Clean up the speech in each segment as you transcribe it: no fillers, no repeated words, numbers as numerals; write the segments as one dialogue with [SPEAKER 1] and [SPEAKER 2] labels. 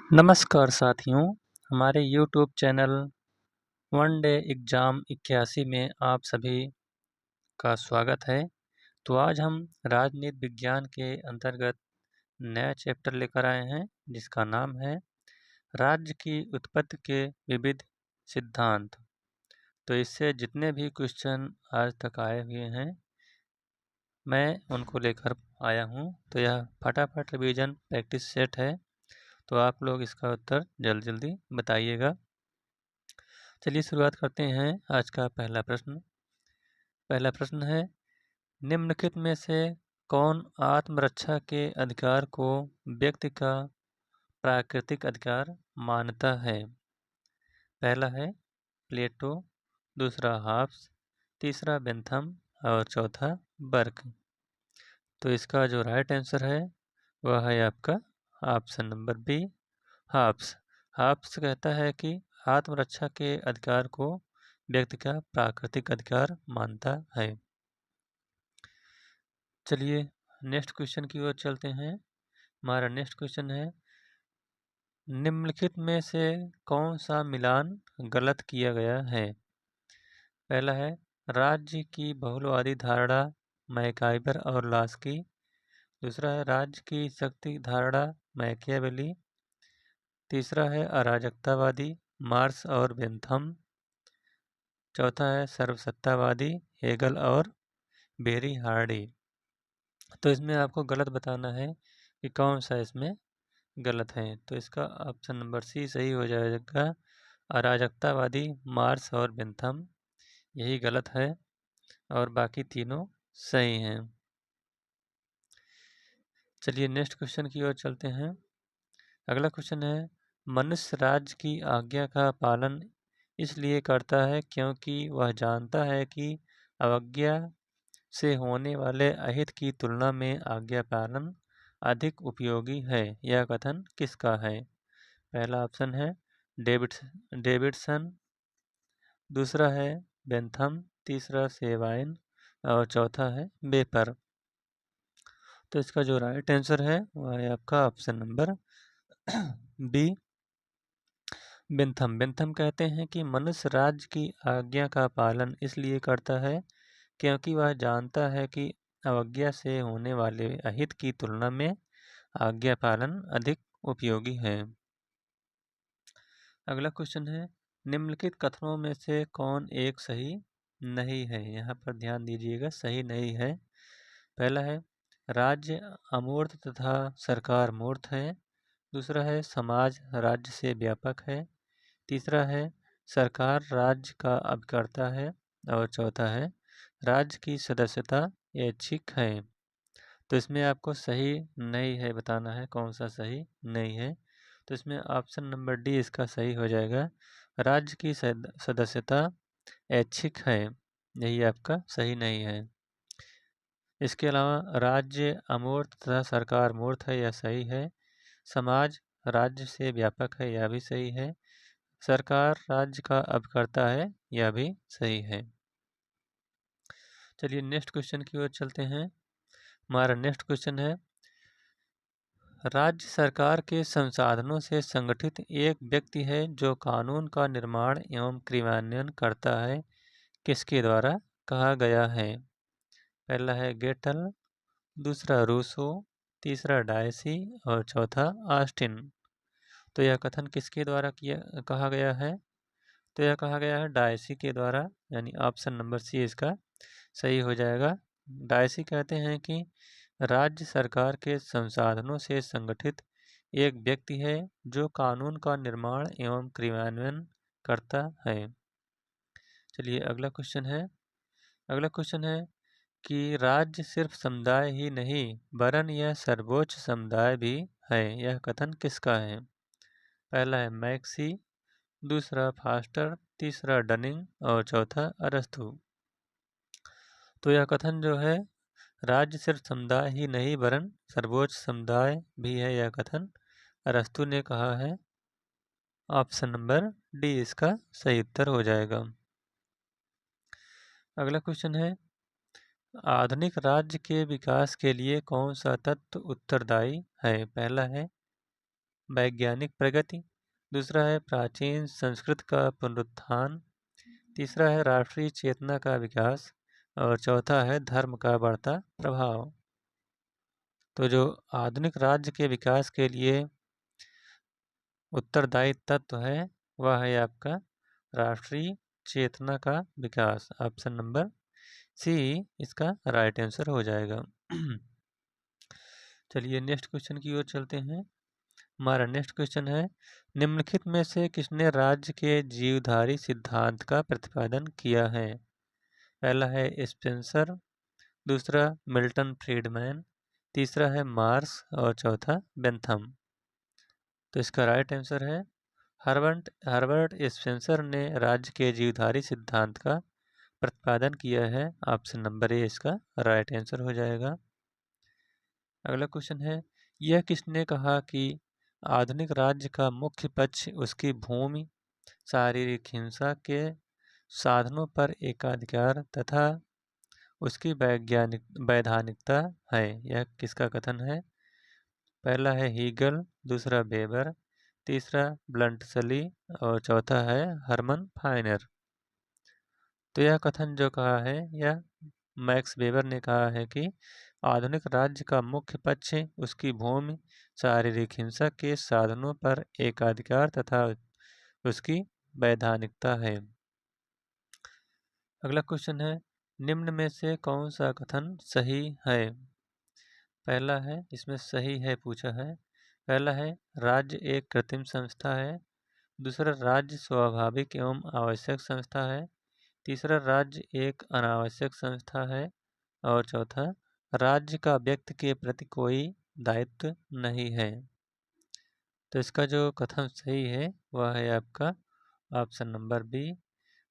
[SPEAKER 1] नमस्कार साथियों, हमारे YouTube channel one day exam 81 में आप सभी का स्वागत है। तो आज हम राजनीति विज्ञान के अंतर्गत नया चैप्टर लेकर आए हैं जिसका नाम है राज्य की उत्पत्ति के विविध सिद्धांत। तो इससे जितने भी क्वेश्चन आज तक आए हुए हैं मैं उनको लेकर आया हूँ। तो यह फटाफट रिवीजन प्रैक्टिस सेट है, तो आप लोग इसका उत्तर जल्दी जल्दी बताइएगा। चलिए शुरुआत करते हैं आज का पहला प्रश्न। पहला प्रश्न है, निम्नलिखित में से कौन आत्मरक्षा के अधिकार को व्यक्ति का प्राकृतिक अधिकार मानता है? पहला है प्लेटो, दूसरा हॉब्स, तीसरा बेंथम और चौथा बर्क। तो इसका जो राइट आंसर है वह है आपका option number B, Hobbes. Hobbes कहता है कि आत्मरक्षा के अधिकार को व्यक्ति का प्राकृतिक अधिकार मानता है। चलिए नेक्स्ट क्वेश्चन की ओर चलते हैं। हमारा नेक्स्ट क्वेश्चन है, निम्नलिखित में से कौन सा मिलान गलत किया गया है? पहला है राज्य की बहुलवादी धारणा, मैकाइबर और लास्की। दूसरा है राज्य की शक्ति धारणा, मैकियावेली। तीसरा है अराजकतावादी, मार्क्स और बेंथम। चौथा है सर्वसत्तावादी, हेगल और बेरी हार्डी। तो इसमें आपको गलत बताना है कि कौन सा इसमें गलत है। तो इसका ऑप्शन नंबर सी सही हो जाएगा, अराजकतावादी, मार्क्स और बेंथम, यही गलत है और बाकी तीनों सही हैं। चलिए नेक्स्ट क्वेश्चन की ओर चलते हैं। अगला क्वेश्चन है, मनुष्य राज्य की आज्ञा का पालन इसलिए करता है क्योंकि वह जानता है कि अवज्ञा से होने वाले अहित की तुलना में आज्ञा पालन अधिक उपयोगी है। यह कथन किसका है? पहला ऑप्शन है डेविडसन, दूसरा है बेंथम, तीसरा सेवाइन और चौथा है बेपर। तो इसका जो राइट आंसर है वह है आपका option number B, Bentham. Bentham कहते हैं कि मनुष्य राज्य की आज्ञा का पालन इसलिए करता है क्योंकि वह जानता है कि अवज्ञा से होने वाले अहित की तुलना में आज्ञा पालन अधिक उपयोगी है। अगला क्वेश्चन है, निम्नलिखित कथनों में से कौन एक सही नहीं है? यहाँ पर ध्यान दीजिएगा, सही नहीं है। पहला है राज्य अमूर्त तथा सरकार मूर्त है। दूसरा है समाज राज्य से व्यापक है। तीसरा है सरकार राज्य का अभिकर्ता है। और चौथा है राज्य की सदस्यता ऐच्छिक है। तो इसमें आपको सही नहीं है बताना है, कौन सा सही नहीं है। तो इसमें ऑप्शन नंबर डी इसका सही हो जाएगा, राज्य की सदस्यता ऐच्छिक है, यही आपका सही नहीं है। इसके अलावा राज्य अमूर्त तथा सरकार मूर्त है, यह सही है। समाज राज्य से व्यापक है, यह भी सही है। सरकार राज्य का अभिकर्ता है, यह भी सही है। चलिए नेक्स्ट क्वेश्चन की ओर चलते हैं। हमारा नेक्स्ट क्वेश्चन है, राज्य सरकार के संसाधनों से संगठित एक व्यक्ति है जो कानून का निर्माण एवं क्रियान्वयन करता है, किसके द्वारा कहा गया है? पहला है गेटल, दूसरा रूसो, तीसरा डायसी और चौथा ऑस्टिन। तो यह कथन किसके द्वारा कहा गया है? तो यह कहा गया है डायसी के द्वारा, यानी ऑप्शन नंबर सी इसका सही हो जाएगा। डायसी कहते हैं कि राज्य सरकार के संसाधनों से संगठित एक व्यक्ति है जो कानून का निर्माण एवं क्रियान्वयन करता है। चलिए अगला क्वेश्चन है। अगला क्वेश्चन है कि राज्य सिर्फ समुदाय ही नहीं वरन यह सर्वोच्च समुदाय भी है, यह कथन किसका है? पहला है मैक्सी, दूसरा फास्टर, तीसरा डनिंग और चौथा अरस्तु। तो यह कथन जो है राज्य सिर्फ समुदाय ही नहीं वरन सर्वोच्च समुदाय भी है, यह कथन अरस्तु ने कहा है। ऑप्शन नंबर डी इसका सही उत्तर हो जाएगा। अगला क्वेश्चन है, आधुनिक राज्य के विकास के लिए कौन सा तत्व उत्तरदायी है? पहला है वैज्ञानिक प्रगति, दूसरा है प्राचीन संस्कृत का पुनरुत्थान, तीसरा है राष्ट्रीय चेतना का विकास और चौथा है धर्म का बढ़ता प्रभाव। तो जो आधुनिक राज्य के विकास के लिए उत्तरदायी तत्व है वह है आपका राष्ट्रीय चेतना का विकास। ऑप्शन नंबर सी इसका राइट आंसर हो जाएगा। चलिए नेक्स्ट क्वेश्चन की ओर चलते हैं। हमारा नेक्स्ट क्वेश्चन है, निम्नलिखित में से किसने राज्य के जीवधारी सिद्धांत का प्रतिपादन किया है? पहला है स्पेंसर, दूसरा मिल्टन फ्रीडमैन, तीसरा है मार्क्स और चौथा बेंथम। तो इसका राइट आंसर है हर्बर्ट स्पेंसर ने राज्य के जीवधारी सिद्धांत का प्रतिपादन किया है। ऑप्शन नंबर ए इसका राइट आंसर हो जाएगा। अगला क्वेश्चन है, यह किसने कहा कि आधुनिक राज्य का मुख्य पक्ष उसकी भूमि, शारीरिक हिंसा के साधनों पर एकाधिकार तथा उसकी वैधानिकता है? यह किसका कथन है? पहला है हीगल, दूसरा वेबर, तीसरा ब्लंटसली और चौथा है हरमन फाइनर। तो यह कथन जो कहा है यह मैक्स वेबर ने कहा है कि आधुनिक राज्य का मुख्य पक्ष उसकी भूमि, शारीरिक हिंसा के साधनों पर एकाधिकार तथा उसकी वैधानिकता है। अगला क्वेश्चन है, निम्न में से कौन सा कथन सही है? पहला है, इसमें सही है पूछा है, पहला है राज्य एक कृत्रिम संस्था है, दूसरा राज्य स्वाभाविक एवं आवश्यक संस्था है, तीसरा राज्य एक अनावश्यक संस्था है और चौथा राज्य का व्यक्ति के प्रति कोई दायित्व नहीं है। तो इसका जो कथन सही है वह है आपका ऑप्शन नंबर बी,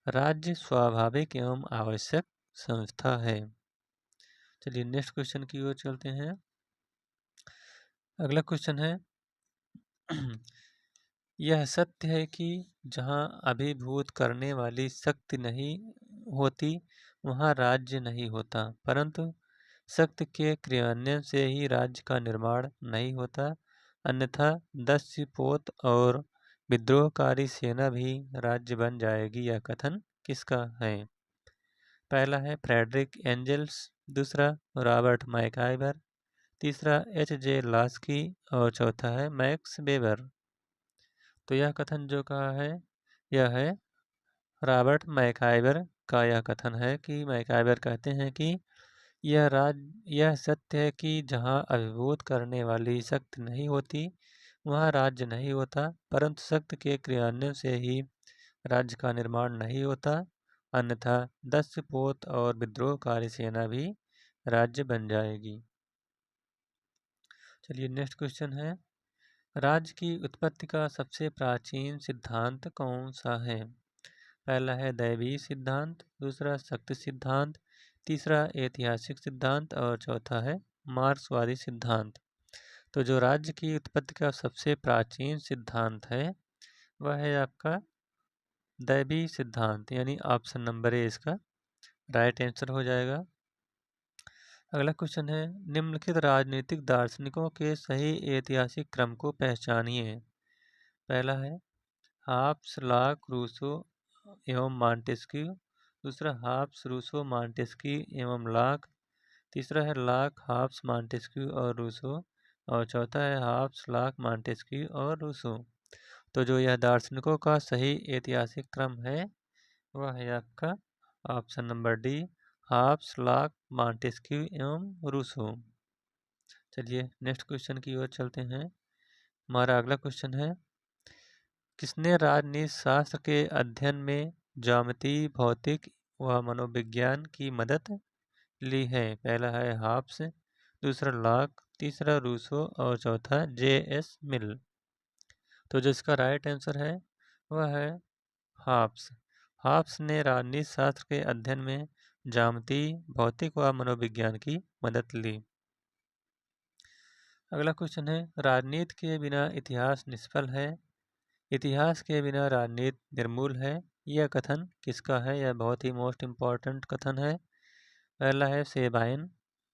[SPEAKER 1] राज्य स्वाभाविक एवं आवश्यक संस्था है। चलिए नेक्स्ट क्वेश्चन की ओर चलते हैं। अगला क्वेश्चन है, यह सत्य है कि जहाँ अभिभूत करने वाली शक्ति नहीं होती वहाँ राज्य नहीं होता, परंतु शक्ति के क्रियान्वयन से ही राज्य का निर्माण नहीं होता, अन्यथा दस्युपोत और विद्रोहकारी सेना भी राज्य बन जाएगी। यह कथन किसका है? पहला है फ्रेडरिक एंजल्स, दूसरा रॉबर्ट मैकाइवर, तीसरा एच.जे. लास्की और चौथा है मैक्स वेबर। तो यह कथन जो कहा है यह है रॉबर्ट मैकाइवर का यह कथन है कि मैकाइवर कहते हैं कि यह सत्य है कि जहाँ अभिभूत करने वाली शक्ति नहीं होती वहाँ राज्य नहीं होता, परंतु शक्ति के क्रियान्वयन से ही राज्य का निर्माण नहीं होता, अन्यथा दस्युपोत और विद्रोहकारी सेना भी राज्य बन जाएगी। चलिए नेक्स्ट क्वेश्चन है, राज्य की उत्पत्ति का सबसे प्राचीन सिद्धांत कौन सा है? पहला है दैवीय सिद्धांत, दूसरा शक्ति सिद्धांत, तीसरा ऐतिहासिक सिद्धांत और चौथा है मार्क्सवादी सिद्धांत। तो जो राज्य की उत्पत्ति का सबसे प्राचीन सिद्धांत है वह है आपका दैवीय सिद्धांत, यानी ऑप्शन नंबर ए इसका राइट आंसर हो जाएगा। अगला क्वेश्चन है, निम्नलिखित राजनीतिक दार्शनिकों के सही ऐतिहासिक क्रम को पहचानिए। पहला है हाब्स, लॉक, रूसो एवं मॉन्टेस्क्यू, दूसरा हाब्स, रूसो, मॉन्टेस्क्यू एवं लॉक, तीसरा है लॉक, हाब्स, मॉन्टेस्क्यू और रूसो और चौथा है हाब्स, लॉक, मॉन्टेस्क्यू और रूसो। तो जो यह दार्शनिकों का सही ऐतिहासिक क्रम है वह है आपका option number D, halves, lock, Montesquieu एवं रूसो। चलिए नेक्स्ट क्वेश्चन की ओर चलते हैं। हमारा अगला क्वेश्चन है, किसने राजनीति शास्त्र के अध्ययन में ज्यामिति, भौतिक व मनोविज्ञान की मदद ली है? पहला है हाब्स, दूसरा लॉक, तीसरा रूसो और चौथा जे.एस. मिल। तो जो इसका राइट आंसर है वह है हाब्स। हाब्स ने राजनीति शास्त्र के अध्ययन में ज्यामिति, भौतिक व मनोविज्ञान की मदद ली। अगला क्वेश्चन है, राजनीति के बिना इतिहास निष्फल है, इतिहास के बिना राजनीति निर्मूल है। यह कथन किसका है? यह बहुत ही मोस्ट इम्पॉर्टेंट कथन है। पहला है सेबाइन,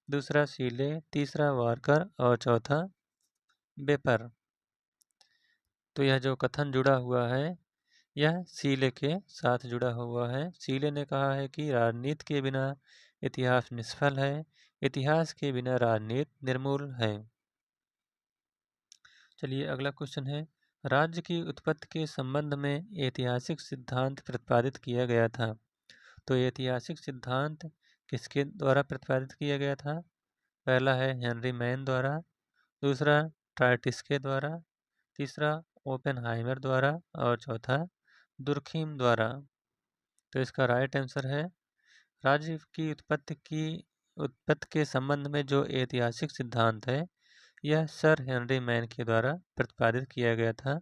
[SPEAKER 1] दूसरा सीले, तीसरा वारकर और चौथा बेपर। तो यह जो कथन जुड़ा हुआ है यह सीले के साथ जुड़ा हुआ है। सीले ने कहा है कि राजनीति के बिना इतिहास निष्फल है, इतिहास के बिना राजनीति निर्मूल है। चलिए अगला क्वेश्चन है, राज्य की उत्पत्ति के संबंध में ऐतिहासिक सिद्धांत प्रतिपादित किया गया था। तो ऐतिहासिक सिद्धांत किसके द्वारा प्रतिपादित किया गया था? पहला है हेनरी मैन द्वारा, दूसरा ट्राइटिस्के द्वारा, तीसरा ओपेनहाइमर द्वारा और चौथा दुर्खीम द्वारा। तो इसका राइट आंसर है, राज्य की उत्पत्ति के संबंध में जो ऐतिहासिक सिद्धांत है यह सर हेनरी मैन के द्वारा प्रतिपादित किया गया था।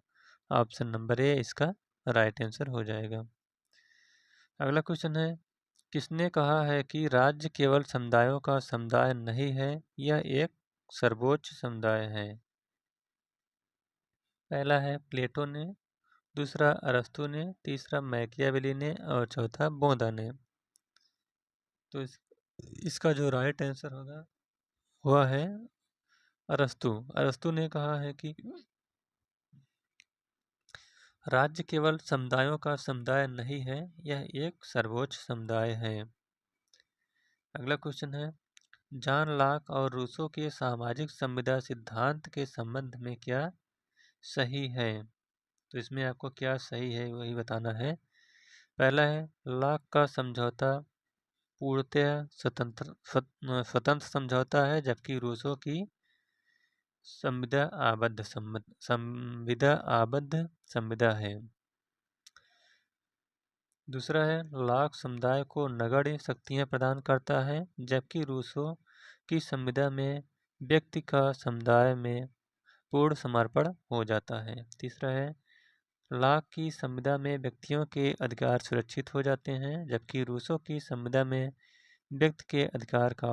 [SPEAKER 1] ऑप्शन नंबर ए इसका राइट आंसर हो जाएगा। अगला क्वेश्चन है, किसने कहा है कि राज्य केवल समुदायों का समुदाय नहीं है, यह एक सर्वोच्च समुदाय है? पहला है प्लेटो ने, दूसरा अरस्तु ने, तीसरा मैकियावेली ने और चौथा बोधा ने। तो इसका जो राइट आंसर होगा वह है अरस्तु। अरस्तु ने कहा है कि राज्य केवल समुदायों का समुदाय नहीं है, यह एक सर्वोच्च समुदाय है। अगला क्वेश्चन है, जॉन लॉक और रूसो के सामाजिक संविदा सिद्धांत के संबंध में क्या सही है? तो इसमें आपको क्या सही है वही बताना है। पहला है लॉक का समझौता पूर्णतः स्वतंत्र समझौता है, जबकि रूसो की संविदा आबद्ध संविदा है। दूसरा है लॉक समुदाय को नगण्य शक्तियाँ प्रदान करता है, जबकि रूसो की संविदा में व्यक्ति का समुदाय में पूर्ण समर्पण हो जाता है। तीसरा है लॉक की संविदा में व्यक्तियों के अधिकार सुरक्षित हो जाते हैं, जबकि रूसो की संविदा में व्यक्ति के अधिकार का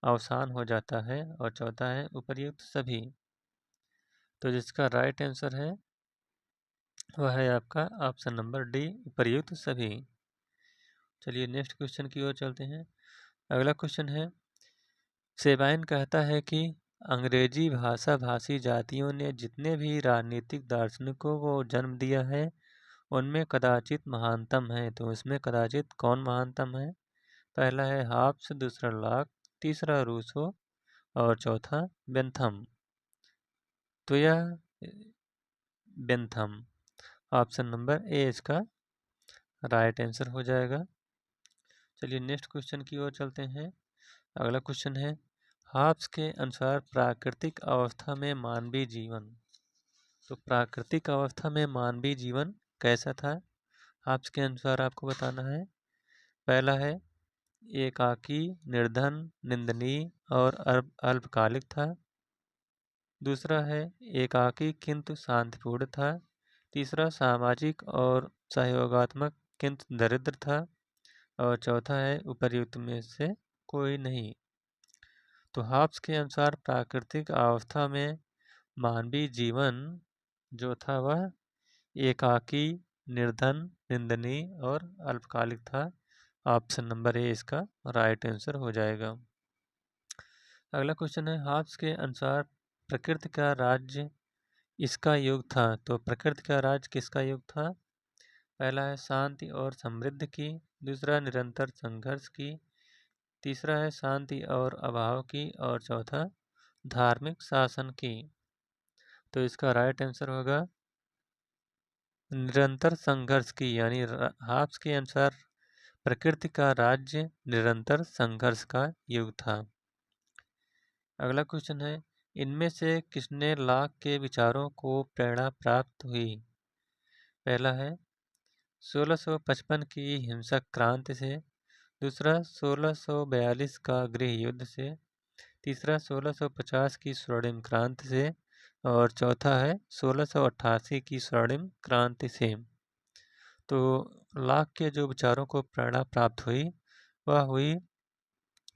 [SPEAKER 1] अवसान हो जाता है। और चौथा है उपर्युक्त सभी। तो जिसका राइट आंसर है वह है आपका ऑप्शन नंबर डी, उपर्युक्त सभी। चलिए नेक्स्ट क्वेश्चन की ओर चलते हैं। अगला क्वेश्चन है, सेबाइन कहता है कि अंग्रेजी भाषा भाषी जातियों ने जितने भी राजनीतिक दार्शनिकों को जन्म दिया है उनमें कदाचित महानतम है। तो इसमें कदाचित कौन महानतम है? पहला है हाब्स, दूसरा लॉक, तीसरा रूसो और चौथा बेंथम। तो यह बेंथम, ऑप्शन नंबर ए इसका राइट आंसर हो जाएगा। चलिए नेक्स्ट क्वेश्चन की ओर चलते हैं। अगला क्वेश्चन है, हाब्स के अनुसार प्राकृतिक अवस्था में मानवीय जीवन। तो प्राकृतिक अवस्था में मानवीय जीवन कैसा था? हाब्स के अनुसार आपको बताना है। पहला है एकाकी, निर्धन, निंदनीय और अल्पकालिक था। दूसरा है एकाकी किंतु शांतिपूर्ण था। तीसरा सामाजिक और सहयोगात्मक किंतु दरिद्र था। और चौथा है उपर्युक्त में से कोई नहीं। तो हाब्स के अनुसार प्राकृतिक अवस्था में मानवीय जीवन जो था वह एकाकी, निर्धन, निंदनीय और अल्पकालिक था। ऑप्शन नंबर ए इसका राइट आंसर हो जाएगा। अगला क्वेश्चन है, हाब्स के अनुसार प्रकृति का राज्य इसका युग था। तो प्रकृति का राज्य किसका युग था? पहला है शांति और समृद्धि की, दूसरा निरंतर संघर्ष की, तीसरा है शांति और अभाव की और चौथा धार्मिक शासन की। तो इसका राइट आंसर होगा निरंतर संघर्ष की, यानी हाब्स के अनुसार प्रकृति का राज्य निरंतर संघर्ष का युग था। अगला क्वेश्चन है, इनमें से किसने लॉक के विचारों को प्रेरणा प्राप्त हुई? पहला है 1655 की हिंसक क्रांति से, दूसरा 1642 का गृह युद्ध से, तीसरा 1650 की स्वर्णिम क्रांति से और चौथा है 1688 की स्वर्णिम क्रांति से। तो लॉक के जो विचारों को प्रेरणा प्राप्त हुई वह हुई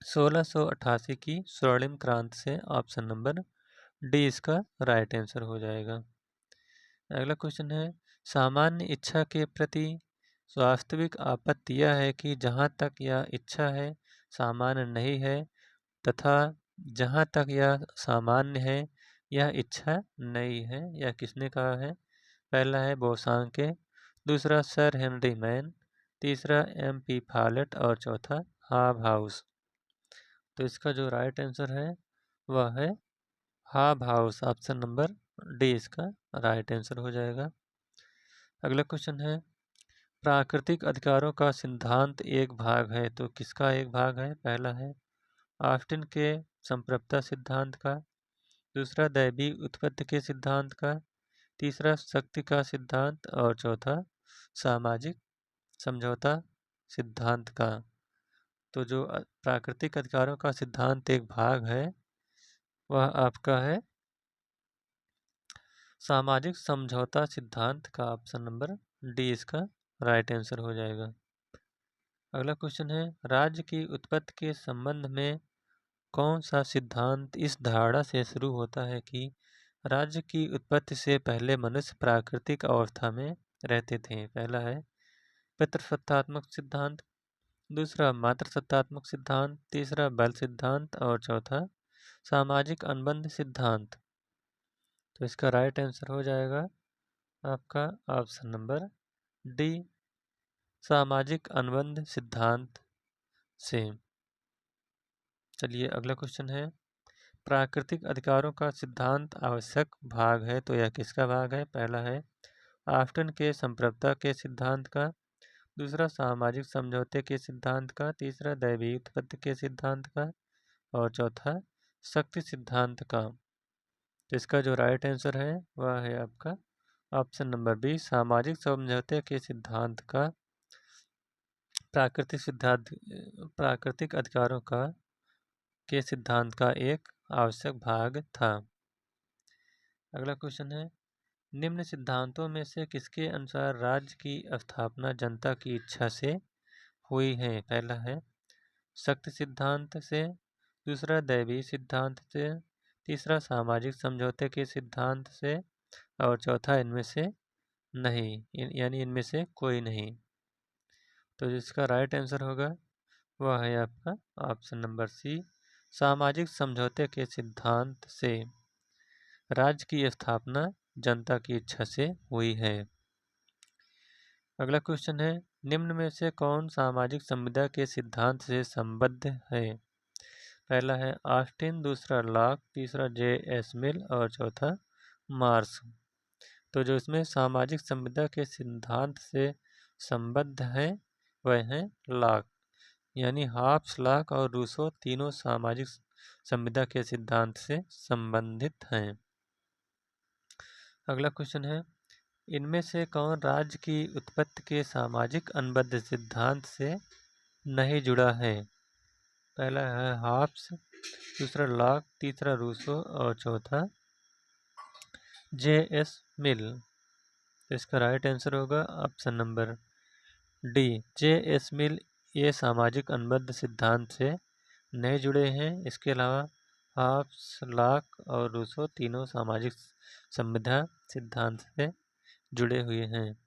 [SPEAKER 1] 1688 की स्वर्णिम क्रांति से। ऑप्शन नंबर डी इसका राइट आंसर हो जाएगा। अगला क्वेश्चन है, सामान्य इच्छा के प्रति वास्तविक आपत्ति यह है कि जहाँ तक यह इच्छा है सामान्य नहीं है, तथा जहाँ तक यह सामान्य है यह इच्छा नई है। यह किसने कहा है? पहला है बोसांके, दूसरा सर हेनरी मैन, तीसरा MP फॉलेट और चौथा हाबहाउस। तो इसका जो राइट आंसर है वह है हाबहाउस। ऑप्शन नंबर डी इसका राइट आंसर हो जाएगा। अगला क्वेश्चन है, प्राकृतिक अधिकारों का सिद्धांत एक भाग है, तो किसका एक भाग है? पहला है ऑस्टिन के संप्रभुता सिद्धांत का, दूसरा दैवी उत्पत्ति के सिद्धांत का, तीसरा शक्ति का सिद्धांत और चौथा सामाजिक समझौता सिद्धांत का। तो जो प्राकृतिक अधिकारों का सिद्धांत एक भाग है वह आपका है सामाजिक समझौता सिद्धांत का। ऑप्शन नंबर डी इसका राइट आंसर हो जाएगा। अगला क्वेश्चन है, राज्य की उत्पत्ति के संबंध में कौन सा सिद्धांत इस धारणा से शुरू होता है कि राज्य की उत्पत्ति से पहले मनुष्य प्राकृतिक अवस्था में रहते थे? पहला है पितृसत्तात्मक सिद्धांत, दूसरा मातृसत्तात्मक सिद्धांत, तीसरा बल सिद्धांत और चौथा सामाजिक अनुबंध सिद्धांत। तो इसका राइट आंसर हो जाएगा आपका ऑप्शन नंबर डी, सामाजिक अनुबंध सिद्धांत से। चलिए अगला क्वेश्चन है, प्राकृतिक अधिकारों का सिद्धांत आवश्यक भाग है, तो यह किसका भाग है? पहला है ऑस्टिन के संप्रभुता के सिद्धांत का, दूसरा सामाजिक समझौते के सिद्धांत का, तीसरा दैवी उत्पत्ति के सिद्धांत का और चौथा शक्ति सिद्धांत का। तो इसका जो राइट आंसर है वह है आपका ऑप्शन नंबर बी, सामाजिक समझौते के सिद्धांत का प्राकृतिक अधिकारों के सिद्धांत का एक आवश्यक भाग था। अगला क्वेश्चन है, निम्न सिद्धांतों में से किसके अनुसार राज्य की स्थापना जनता की इच्छा से हुई है? पहला है शक्ति सिद्धांत से, दूसरा दैवी सिद्धांत से, तीसरा सामाजिक समझौते के सिद्धांत से और चौथा इनमें से नहीं, यानी इनमें से कोई नहीं। तो जिसका राइट आंसर होगा वह है आपका ऑप्शन नंबर सी, सामाजिक समझौते के सिद्धांत से राज्य की स्थापना जनता की इच्छा से हुई है। अगला क्वेश्चन है, निम्न में से कौन सामाजिक संविदा के सिद्धांत से संबद्ध है? पहला है ऑस्टिन, दूसरा लॉक, तीसरा J.S. मिल और चौथा मार्क्स। तो जो इसमें सामाजिक संविदा के सिद्धांत से संबद्ध है वह है लॉक, यानी हॉब्स, लॉक और रूसो तीनों सामाजिक संविदा के सिद्धांत से संबंधित हैं। अगला क्वेश्चन है, इनमें से कौन राज्य की उत्पत्ति के सामाजिक अनुबंध सिद्धांत से नहीं जुड़ा है? पहला है हॉब्स, दूसरा लॉक, तीसरा रूसो और चौथा J.S. मिल। तो इसका राइट आंसर होगा ऑप्शन नंबर डी, J.S. मिल ये सामाजिक अनुबंध सिद्धांत से नहीं जुड़े हैं। इसके अलावा हॉब्स, लॉक और रूसो तीनों सामाजिक संविदा सिद्धांत से जुड़े हुए हैं।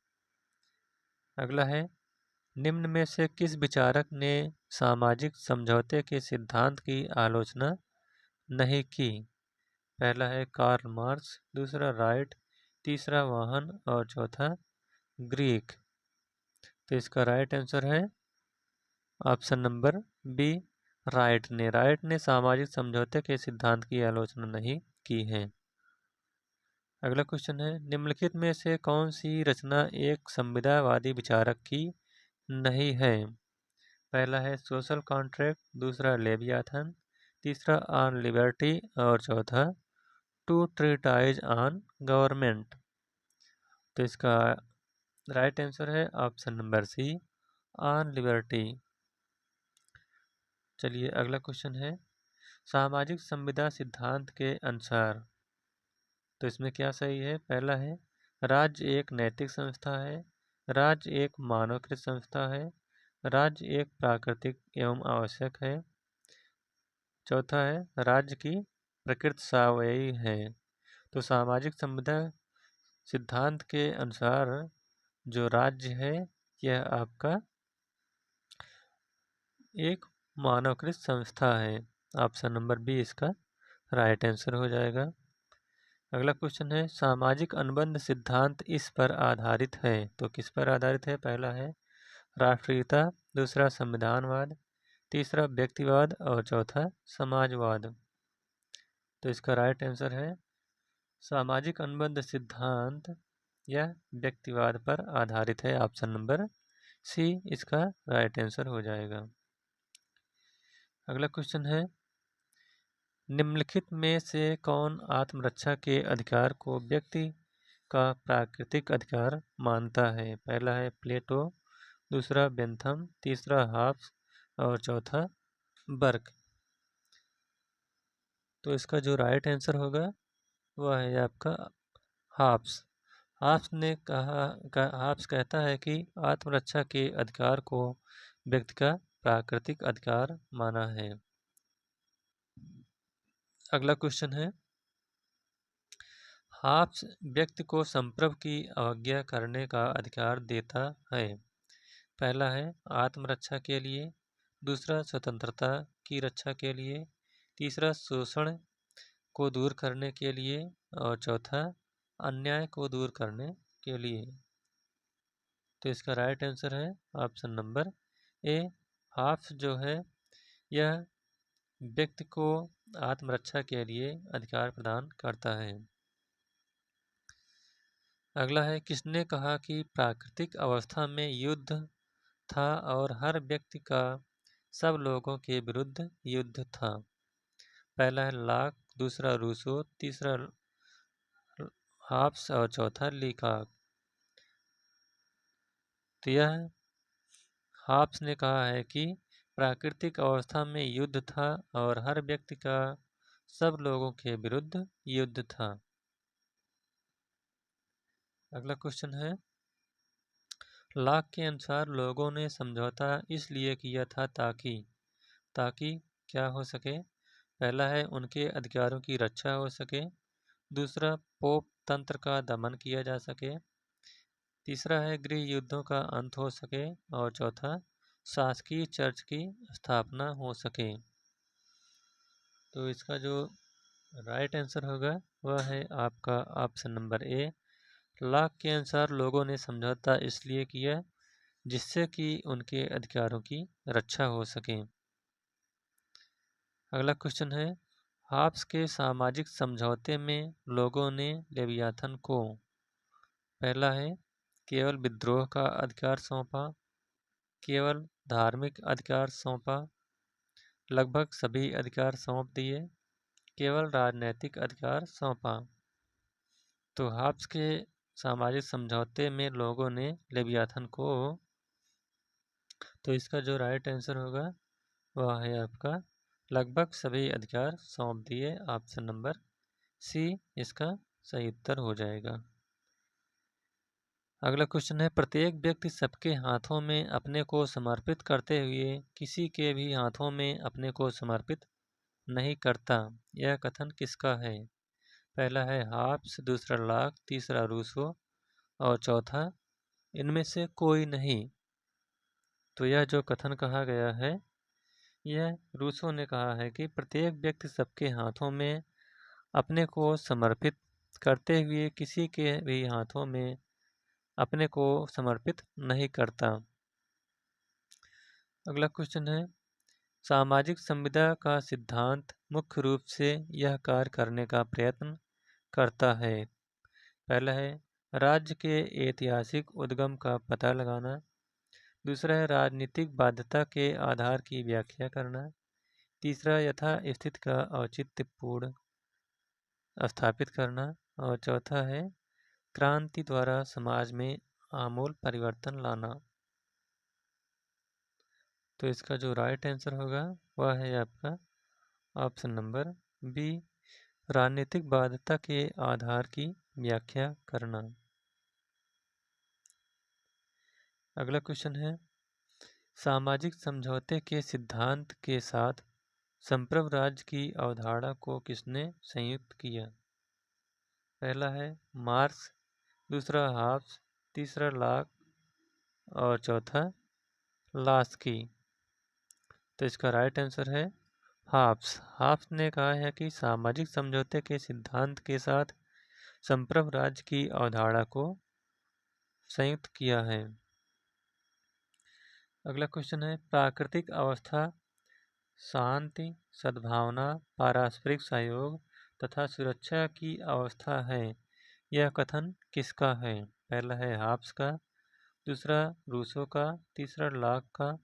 [SPEAKER 1] अगला है, निम्न में से किस विचारक ने सामाजिक समझौते के सिद्धांत की आलोचना नहीं की? पहला है कार्ल मार्क्स, दूसरा राइट, तीसरा वाहन और चौथा ग्रीक। तो इसका राइट आंसर है ऑप्शन नंबर बी, राइट ने सामाजिक समझौते के सिद्धांत की आलोचना नहीं की है। अगला क्वेश्चन है, निम्नलिखित में से कौन सी रचना एक संविदावादी विचारक की नहीं है? पहला है सोशल कॉन्ट्रैक्ट, दूसरा लेवियाथन, तीसरा ऑन लिबर्टी और चौथा टू ट्रीटाइज ऑन गवर्नमेंट। तो इसका राइट आंसर है option number C, on liberty. चलिए अगला क्वेश्चन है, सामाजिक संविदा सिद्धांत के अनुसार तो इसमें क्या सही है? पहला है राज्य एक नैतिक संस्था है, राज्य एक मानवकृत संस्था है, राज्य एक प्राकृतिक एवं आवश्यक है, चौथा है राज्य की प्रकृति स्वायत्त है। तो सामाजिक संविदा सिद्धांत के अनुसार जो राज्य है यह आपका एक मानवकृत संस्था है। ऑप्शन नंबर बी इसका राइट आंसर हो जाएगा। अगला क्वेश्चन है, सामाजिक अनुबंध सिद्धांत इस पर आधारित है। तो किस पर आधारित है? पहला है राष्ट्रीयता, दूसरा संविधानवाद, तीसरा व्यक्तिवाद और चौथा समाजवाद। तो इसका राइट आंसर है सामाजिक अनुबंध सिद्धांत यह व्यक्तिवाद पर आधारित है। ऑप्शन नंबर सी इसका राइट आंसर हो जाएगा। अगला क्वेश्चन है, निम्नलिखित में से कौन आत्मरक्षा के अधिकार को व्यक्ति का प्राकृतिक अधिकार मानता है? पहला है प्लेटो, दूसरा बेंथम, तीसरा हॉब्स और चौथा बर्क। तो इसका जो राइट आंसर होगा वह है आपका हॉब्स। हॉब्स कहता है कि आत्मरक्षा के अधिकार को व्यक्ति का प्राकृतिक अधिकार माना है। अगला क्वेश्चन है, हॉब्स व्यक्ति को संप्रभु की अवज्ञा करने का अधिकार देता है। पहला है आत्मरक्षा के लिए, दूसरा स्वतंत्रता की रक्षा के लिए, तीसरा शोषण को दूर करने के लिए और चौथा अन्याय को दूर करने के लिए। तो इसका राइट आंसर है ऑप्शन नंबर ए। हॉब्स जो है यह व्यक्ति को आत्मरक्षा के लिए अधिकार प्रदान करता है। अगला है, किसने कहा कि प्राकृतिक अवस्था में युद्ध था और हर व्यक्ति का सब लोगों के विरुद्ध युद्ध था? पहला है लॉक, दूसरा रूसो, तीसरा हॉब्स और चौथा लीकॉक। तो यह हॉब्स ने कहा है कि प्राकृतिक अवस्था में युद्ध था और हर व्यक्ति का सब लोगों के विरुद्ध युद्ध था। अगला क्वेश्चन है, लॉक के अनुसार लोगों ने समझौता इसलिए किया था ताकि क्या हो सके? पहला है उनके अधिकारों की रक्षा हो सके, दूसरा पोप तंत्र का दमन किया जा सके, तीसरा है गृह युद्धों का अंत हो सके और चौथा शासकीय चर्च की स्थापना हो सके। तो इसका जो राइट आंसर होगा वह है आपका ऑप्शन नंबर ए। लॉक के अनुसार लोगों ने समझौता इसलिए किया जिससे कि उनके अधिकारों की रक्षा हो सके। अगला क्वेश्चन है, हॉब्स के सामाजिक समझौते में लोगों ने लेवियाथन को पहला है केवल विद्रोह का अधिकार सौंपा, केवल धार्मिक अधिकार सौंपा, लगभग सभी अधिकार सौंप दिए, केवल राजनैतिक अधिकार सौंपा। तो हॉब्स के सामाजिक समझौते में लोगों ने लेवियाथन को, तो इसका जो राइट आंसर होगा वह है आपका लगभग सभी अधिकार सौंप दिए। ऑप्शन नंबर सी इसका सही उत्तर हो जाएगा। अगला क्वेश्चन है, प्रत्येक व्यक्ति सबके हाथों में अपने को समर्पित करते हुए किसी के भी हाथों में अपने को समर्पित नहीं करता, यह कथन किसका है? पहला है हॉब्स, दूसरा लॉक, तीसरा रूसो और चौथा इनमें से कोई नहीं। तो यह जो कथन कहा गया है यह रूसो ने कहा है कि प्रत्येक व्यक्ति सबके हाथों में अपने को समर्पित करते हुए किसी के भी हाथों में अपने को समर्पित नहीं करता। अगला क्वेश्चन है, सामाजिक संविदा का सिद्धांत मुख्य रूप से यह कार्य करने का प्रयत्न करता है। पहला है राज्य के ऐतिहासिक उद्गम का पता लगाना, दूसरा है राजनीतिक बाध्यता के आधार की व्याख्या करना, तीसरा यथास्थिति का औचित्यपूर्ण स्थापित करना और चौथा है क्रांति द्वारा समाज में आमूल परिवर्तन लाना। तो इसका जो राइट आंसर होगा वह है आपका ऑप्शन नंबर बी, राजनीतिक बाध्यता के आधार की व्याख्या करना। अगला क्वेश्चन है, सामाजिक समझौते के सिद्धांत के साथ संप्रभु राज्य की अवधारणा को किसने संयुक्त किया? पहला है मार्क्स, दूसरा हॉब्स, तीसरा लॉक और चौथा लास्की। तो इसका राइट आंसर है हॉब्स। हॉब्स ने कहा है कि सामाजिक समझौते के सिद्धांत के साथ संप्रभु राज्य की अवधारणा को संयुक्त किया है। अगला क्वेश्चन है, प्राकृतिक अवस्था शांति, सद्भावना, पारस्परिक सहयोग तथा सुरक्षा की अवस्था है। यह कथन किसका है? पहला है हाब्स का, दूसरा रूसो का, तीसरा लॉक का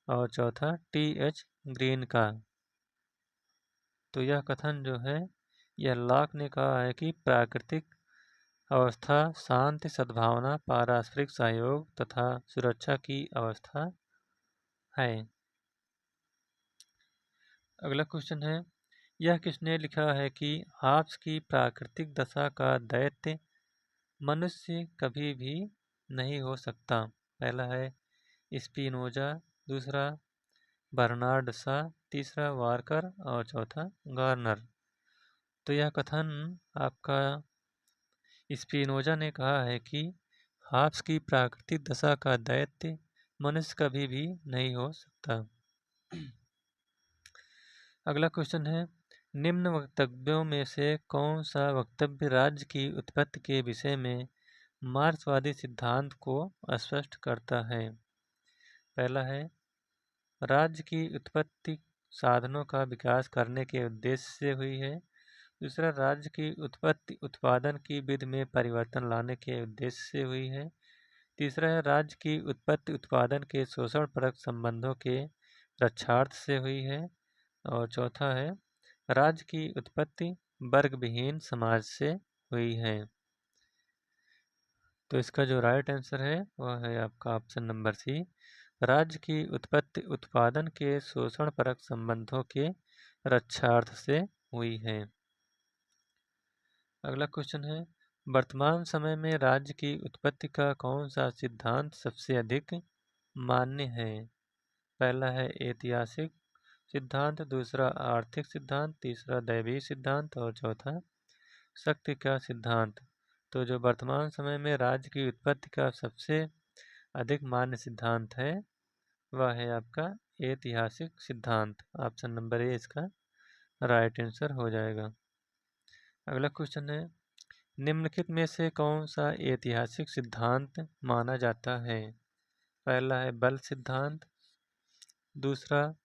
[SPEAKER 1] और चौथा टी.एच. ग्रीन का। तो यह कथन जो है, यह लॉक ने कहा है कि प्राकृतिक अवस्था शांति, सद्भावना, पारस्परिक सहयोग तथा सुरक्षा की अवस्था है। अगला क्वेश्चन है, यह किसने लिखा है कि हाब्स की प्राकृतिक दशा का दैत्य मनुष्य कभी भी नहीं हो सकता? पहला है स्पिनोजा, दूसरा बर्नार्ड शा, तीसरा वारकर और चौथा गार्नर। तो यह कथन आपका स्पिनोजा ने कहा है कि हाब्स की प्राकृतिक दशा का दैत्य मनुष्य कभी भी नहीं हो सकता। अगला क्वेश्चन है, निम्न वक्तव्यों में से कौन सा वक्तव्य राज्य की उत्पत्ति के विषय में मार्क्सवादी सिद्धांत को स्पष्ट करता है? पहला है, राज्य की उत्पत्ति साधनों का विकास करने के उद्देश्य से हुई है। दूसरा, राज्य की उत्पत्ति उत्पादन की विधि में परिवर्तन लाने के उद्देश्य से हुई है। तीसरा है, राज्य की उत्पत्ति उत्पादन के शोषणपरक संबंधों के रक्षार्थ से हुई है। और चौथा है, राज्य की उत्पत्ति वर्ग विहीन समाज से हुई है। तो इसका जो राइट आंसर है वह है आपका ऑप्शन नंबर सी, राज्य की उत्पत्ति उत्पादन के शोषणपरक संबंधों के रक्षार्थ से हुई है। अगला क्वेश्चन है, वर्तमान समय में राज्य की उत्पत्ति का कौन सा सिद्धांत सबसे अधिक मान्य है? पहला है ऐतिहासिक सिद्धांत, दूसरा आर्थिक सिद्धांत, तीसरा दैवीय सिद्धांत और चौथा शक्ति का सिद्धांत। तो जो वर्तमान समय में राज्य की उत्पत्ति का सबसे अधिक मान्य सिद्धांत है वह है आपका ऐतिहासिक सिद्धांत। ऑप्शन नंबर ए इसका राइट आंसर हो जाएगा। अगला क्वेश्चन है, निम्नलिखित में से कौन सा ऐतिहासिक सिद्धांत माना जाता है? पहला है बल सिद्धांत, दूसरा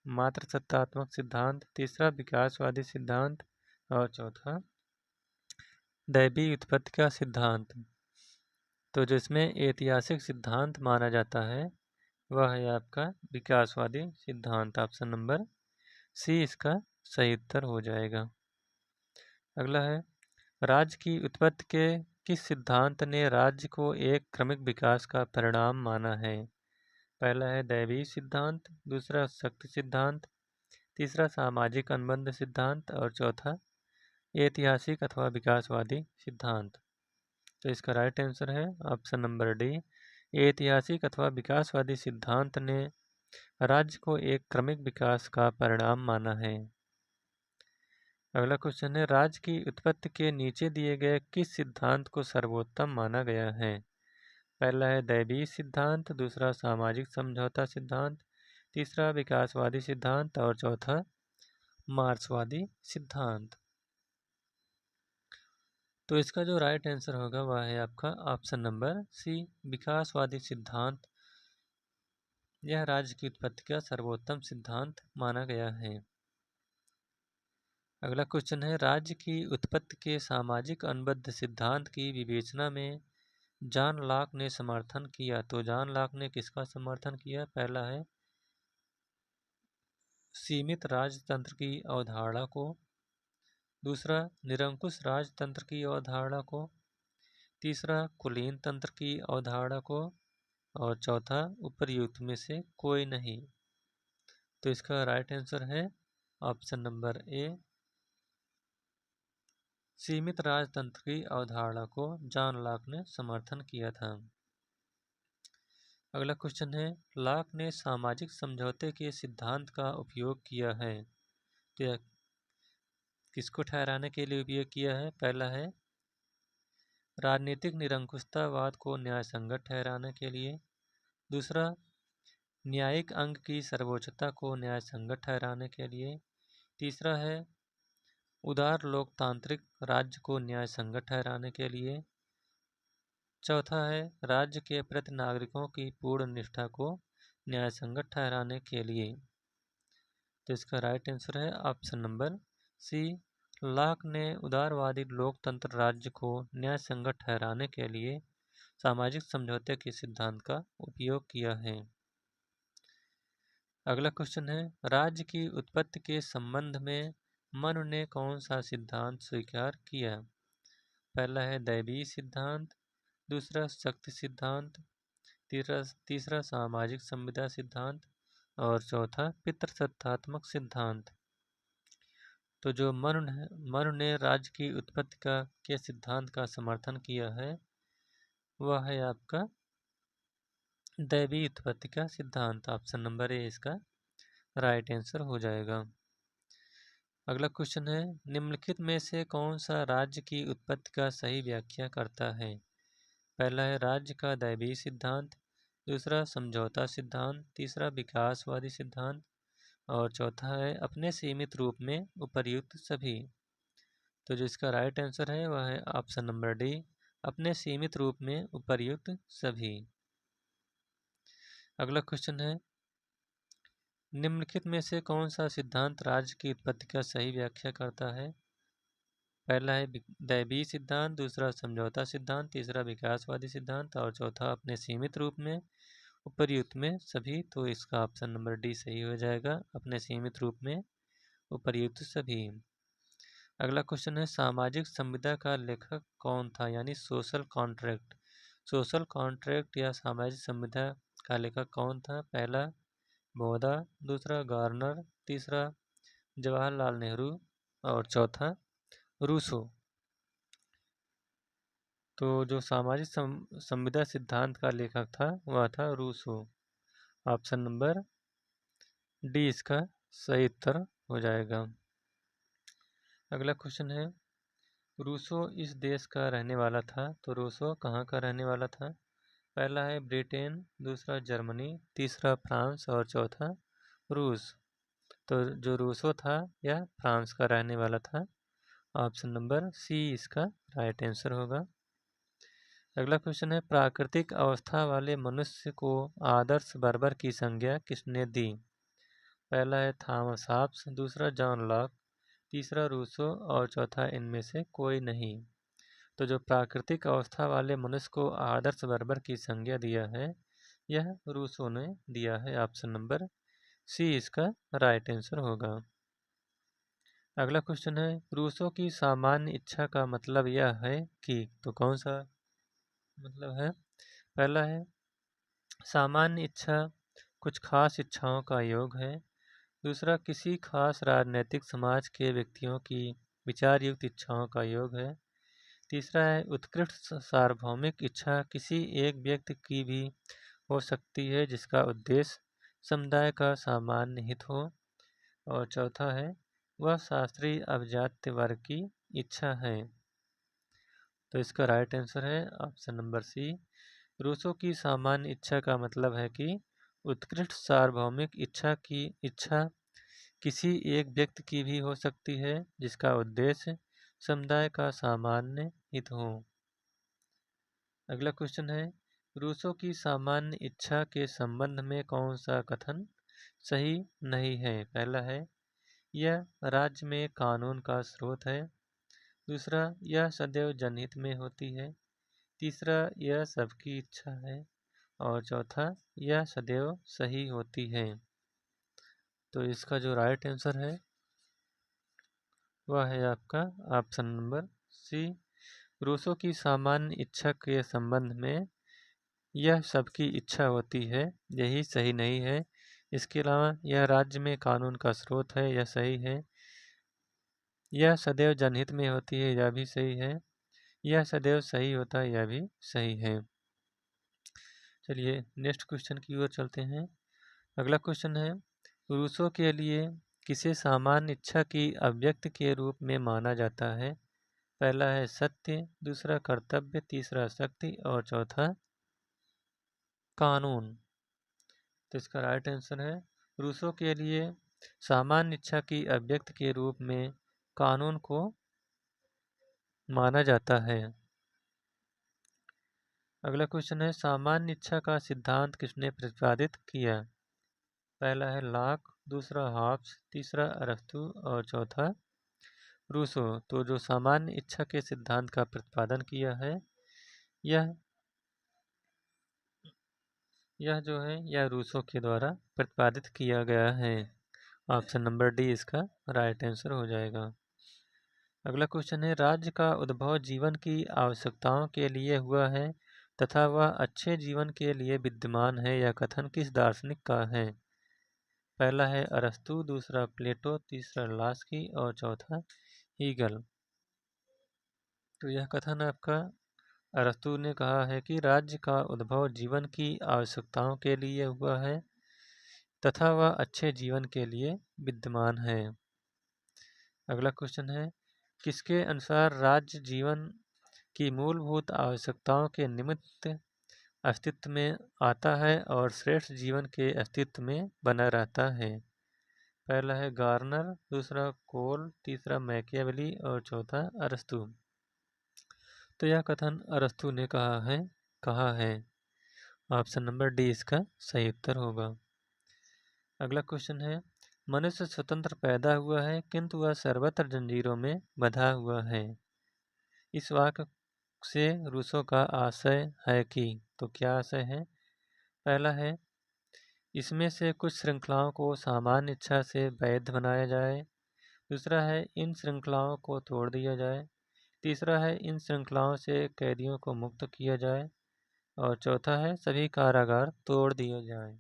[SPEAKER 1] मात्र सत्तात्मक सिद्धांत, तीसरा विकासवादी सिद्धांत और चौथा दैवीय उत्पत्ति का सिद्धांत। तो जो इसमें ऐतिहासिक सिद्धांत माना जाता है वह है आपका विकासवादी सिद्धांत। ऑप्शन नंबर सी इसका सही उत्तर हो जाएगा। अगला है, राज्य की उत्पत्ति के किस सिद्धांत ने राज्य को एक क्रमिक विकास का परिणाम माना है? पहला है दैवीय सिद्धांत, दूसरा शक्ति सिद्धांत, तीसरा सामाजिक अनुबंध सिद्धांत और चौथा ऐतिहासिक अथवा विकासवादी सिद्धांत। तो इसका राइट आंसर है ऑप्शन नंबर डी, ऐतिहासिक अथवा विकासवादी सिद्धांत ने राज्य को एक क्रमिक विकास का परिणाम माना है। अगला क्वेश्चन है, राज्य की उत्पत्ति के नीचे दिए गए किस सिद्धांत को सर्वोत्तम माना गया है? पहला है दैवीय सिद्धांत, दूसरा सामाजिक समझौता सिद्धांत, तीसरा विकासवादी सिद्धांत और चौथा मार्क्सवादी सिद्धांत। तो इसका जो राइट आंसर होगा वह है आपका ऑप्शन नंबर सी, विकासवादी सिद्धांत। यह राज्य की उत्पत्ति का सर्वोत्तम सिद्धांत माना गया है। अगला क्वेश्चन है, राज्य की उत्पत्ति के सामाजिक अनुबंध सिद्धांत की विवेचना में जॉन लॉक ने समर्थन किया। तो जॉन लॉक ने किसका समर्थन किया? पहला है सीमित राजतंत्र की अवधारणा को, दूसरा निरंकुश राजतंत्र की अवधारणा को, तीसरा कुलीन तंत्र की अवधारणा को और चौथा उपर्युक्त में से कोई नहीं। तो इसका राइट आंसर है ऑप्शन नंबर ए, सीमित राजतंत्र की अवधारणा को जॉन लॉक ने समर्थन किया था। अगला क्वेश्चन है, लॉक ने सामाजिक समझौते के सिद्धांत का उपयोग किया है। तो यह किसको ठहराने के लिए उपयोग किया है? पहला है राजनीतिक निरंकुशतावाद को न्यायसंगत ठहराने के लिए, दूसरा न्यायिक अंग की सर्वोच्चता को न्यायसंगत ठहराने के लिए, तीसरा है उदार लोकतांत्रिक राज्य को न्याय संगत ठहराने के लिए। चौथा है राज्य के प्रति नागरिकों की पूर्ण निष्ठा को न्याय संगत ठहराने के लिए। तो इसका राइट आंसर है ऑप्शन नंबर सी। लॉक ने उदारवादी लोकतंत्र राज्य को न्याय संगत ठहराने के लिए सामाजिक समझौते के सिद्धांत का उपयोग किया है। अगला क्वेश्चन है राज्य की उत्पत्ति के संबंध में मनु ने कौन सा सिद्धांत स्वीकार किया। पहला है दैवीय सिद्धांत, दूसरा शक्ति सिद्धांत, तीसरा सामाजिक संविदा सिद्धांत और चौथा पितृसत्तात्मक सिद्धांत। तो जो मनु ने राज्य की उत्पत्ति के सिद्धांत का समर्थन किया है वह है आपका दैवीय उत्पत्ति का सिद्धांत। ऑप्शन नंबर ए इसका राइट आंसर हो जाएगा। अगला क्वेश्चन है निम्नलिखित में से कौन सा राज्य की उत्पत्ति का सही व्याख्या करता है। पहला है राज्य का दैवीय सिद्धांत, दूसरा समझौता सिद्धांत, तीसरा विकासवादी सिद्धांत और चौथा है अपने सीमित रूप में उपर्युक्त सभी। तो जो इसका राइट आंसर है वह है ऑप्शन नंबर डी, अपने सीमित रूप में उपर्युक्त सभी। अगला क्वेश्चन है निम्नलिखित में से कौन सा सिद्धांत राज्य की उत्पत्ति का सही व्याख्या करता है। पहला है दैवीय सिद्धांत, दूसरा समझौता सिद्धांत, तीसरा विकासवादी सिद्धांत और चौथा अपने सीमित रूप में उपर्युक्त में सभी। तो इसका ऑप्शन नंबर डी सही हो जाएगा, अपने सीमित रूप में उपर्युक्त सभी। अगला क्वेश्चन है सामाजिक संविदा का लेखक कौन था, यानी सोशल कॉन्ट्रैक्ट। सोशल कॉन्ट्रैक्ट या सामाजिक संविदा का लेखक कौन था। पहला बोधा, दूसरा गार्नर, तीसरा जवाहरलाल नेहरू और चौथा रूसो। तो जो सामाजिक संविदा सिद्धांत का लेखक था वह था रूसो। ऑप्शन नंबर डी इसका सही उत्तर हो जाएगा। अगला क्वेश्चन है रूसो इस देश का रहने वाला था। तो रूसो कहाँ का रहने वाला था। पहला है ब्रिटेन, दूसरा जर्मनी, तीसरा फ्रांस और चौथा रूस। तो जो रूसो था यह फ्रांस का रहने वाला था। ऑप्शन नंबर सी इसका राइट आंसर होगा। अगला क्वेश्चन है प्राकृतिक अवस्था वाले मनुष्य को आदर्श बर्बर की संज्ञा किसने दी। पहला है थॉमस हॉब्स, दूसरा जॉन लॉक, तीसरा रूसो और चौथा इनमें से कोई नहीं। तो जो प्राकृतिक अवस्था वाले मनुष्य को आदर्श बर्बर की संज्ञा दिया है यह रूसो ने दिया है। ऑप्शन नंबर सी इसका राइट आंसर होगा। अगला क्वेश्चन है रूसो की सामान्य इच्छा का मतलब यह है कि। तो कौन सा मतलब है। पहला है सामान्य इच्छा कुछ खास इच्छाओं का योग है, दूसरा किसी खास राजनीतिक समाज के व्यक्तियों की विचारयुक्त इच्छाओं का योग है, तीसरा है उत्कृष्ट सार्वभौमिक इच्छा किसी एक व्यक्ति की भी हो सकती है जिसका उद्देश्य समुदाय का सामान्य हित हो, और चौथा है वह शास्त्रीय अभिजात्य वर्ग की इच्छा है। तो इसका राइट आंसर है ऑप्शन नंबर सी। रूसो की सामान्य इच्छा का मतलब है कि उत्कृष्ट सार्वभौमिक इच्छा किसी एक व्यक्ति की भी हो सकती है जिसका उद्देश्य समुदाय का सामान्य हित हो। अगला क्वेश्चन है रूसो की सामान्य इच्छा के संबंध में कौन सा कथन सही नहीं है। पहला है यह राज्य में कानून का स्रोत है, दूसरा यह सदैव जनहित में होती है, तीसरा यह सबकी इच्छा है और चौथा यह सदैव सही होती है। तो इसका जो राइट आंसर है वह है आपका ऑप्शन नंबर सी। रूसो की सामान्य इच्छा के संबंध में यह सबकी इच्छा होती है यही सही नहीं है। इसके अलावा यह राज्य में कानून का स्रोत है यह सही है, यह सदैव जनहित में होती है यह भी सही है, यह सदैव सही होता है यह भी सही है। चलिए नेक्स्ट क्वेश्चन की ओर चलते हैं। अगला क्वेश्चन है रूसो के लिए किसे सामान्य इच्छा की अभिव्यक्ति के रूप में माना जाता है। पहला है सत्य, दूसरा कर्तव्य, तीसरा शक्ति और चौथा कानून। तो इसका राइट आंसर है रूसो के लिए सामान्य इच्छा की अभिव्यक्ति के रूप में कानून को माना जाता है। अगला क्वेश्चन है, सामान्य इच्छा का सिद्धांत किसने प्रतिपादित किया? पहला है लॉक, दूसरा हॉब्स, तीसरा अरस्तु और चौथा रूसो। तो जो सामान्य इच्छा के सिद्धांत का प्रतिपादन किया है यह जो है यह रूसो के द्वारा प्रतिपादित किया गया है। ऑप्शन नंबर डी इसका राइट आंसर हो जाएगा। अगला क्वेश्चन है, राज्य का उद्भव जीवन की आवश्यकताओं के लिए हुआ है तथा वह अच्छे जीवन के लिए विद्यमान है, यह कथन किस दार्शनिक का है? पहला है अरस्तु, दूसरा प्लेटो, तीसरा लास्की और चौथा हीगल। तो यह कथन आपका अरस्तु ने कहा है कि राज्य का उद्भव जीवन की आवश्यकताओं के लिए हुआ है तथा वह अच्छे जीवन के लिए विद्यमान है। अगला क्वेश्चन है, किसके अनुसार राज्य जीवन की मूलभूत आवश्यकताओं के निमित्त अस्तित्व में आता है और श्रेष्ठ जीवन के अस्तित्व में बना रहता है? पहला है गार्नर, दूसरा कोल, तीसरा मैकियावेली और चौथा अरस्तु। तो यह कथन अरस्तु ने कहा है। ऑप्शन नंबर डी इसका सही उत्तर होगा। अगला क्वेश्चन है, मनुष्य स्वतंत्र पैदा हुआ है किंतु वह सर्वत्र जंजीरों में बंधा हुआ है। इस वाक्य से रूसो का आशय है कि, तो क्या आशय है? पहला है, इसमें से कुछ श्रृंखलाओं को सामान्य इच्छा से वैध बनाया जाए। दूसरा है, इन श्रृंखलाओं को तोड़ दिया जाए। तीसरा है, इन श्रृंखलाओं से कैदियों को मुक्त किया जाए। और चौथा है, सभी कारागार तोड़ दिए जाएं।